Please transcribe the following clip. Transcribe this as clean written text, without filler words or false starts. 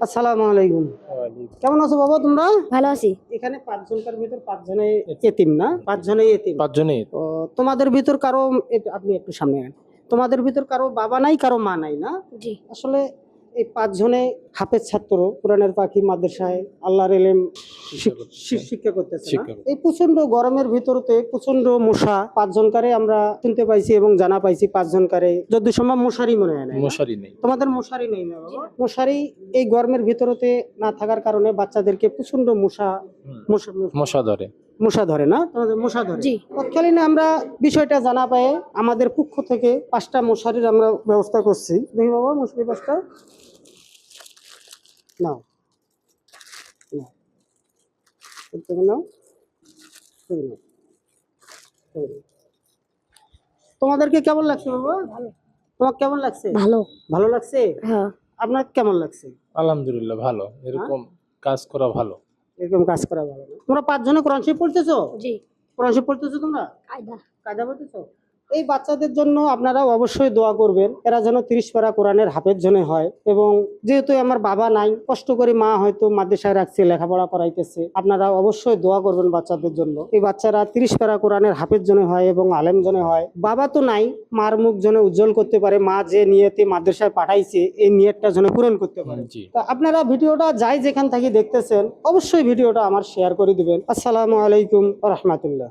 আসসালামু আলাইকুম। কেমন আছো বাবা তোমরা? ভালো আছি। এখানে 5 জনকার ভিতর 5 জনেই এতিম না? 5 জনেই এতিম। 5 জনেই। ও তোমাদের ভিতর কারো আপনি একটু সামনে আন। তোমাদের ভিতর কারো বাবা নাই, কারো মা নাই না? জি। আসলে এই 5 জনে হাফেজ ছাত্র, কোরআনের পাখি মাদ্রাসায় আল্লাহর ইলম শিক্ষা করতেছে না? এই প্রচন্ড গরমের ভিতরতে প্রচন্ড মশা, 5 জনকারে আমরা শুনতে পাইছি এবং জানা পাইছি 5 জনকারে যত সম্ভব মশারি মনে হয় না। মশারি নেই। তোমাদের মশারি নেই না বাবা? মশারি এই গরমের ভিতরতে না থাকার কারণে বাচ্চাদেরকে প্রচন্ড মশা ধরে না? তোমাদের মশা ধরে? জি। তৎকালীন আমরা বিষয়টা জানা পাই আমাদের পক্ষ থেকে 5টা মশারির আমরা ব্যবস্থা করছি। দেখি বাবা মশারি 5টা নাও, তোমাদেরকে কেমন লাগছে বাবা? তোমার কেমন লাগছে? ভালো। ভালো লাগছে? হ্যাঁ। আপনার কেমন লাগছে? আলহামদুলিল্লাহ ভালো। এরকম কাজ করা ভালো। এরকম কাজ করা ভালো। তোমরা 5 জনে কোরআন শরীফ পড়তেছো? জি। কোরআন শরীফ পড়তেছো তোমরা? কায়দা পড়তেছো? এই বাচ্চাদের জন্য আপনারা অবশ্যই দোয়া করবেন, এরা যেন 30 পারা কোরআনের হাফেজ জনে হয়। এবং যেহেতু আমার বাবা নাই, কষ্ট করে মা হয়তো মাদ্রাসায় রাখছে, লেখাপড়া করাইতেছে, আপনারা অবশ্যই দোয়া করবেন বাচ্চাদের জন্য। এই বাচ্চারা 30 পারা কোরআনের হাফেজ জনে হয় এবং আলেম জনে হয়। বাবা তো নাই, মার মুখ জনে উজ্জ্বল করতে পারে, মা যে নিয়তে মাদ্রাসায় পাঠাইছে এই নিয়তটা জনে পূরণ করতে পারে। তা আপনারা ভিডিওটা যাই যেখান থেকে দেখতেছেন অবশ্যই ভিডিওটা আমার শেয়ার করে দিবেন। আসসালামু আলাইকুম ওয়া রাহমাতুল্লাহ।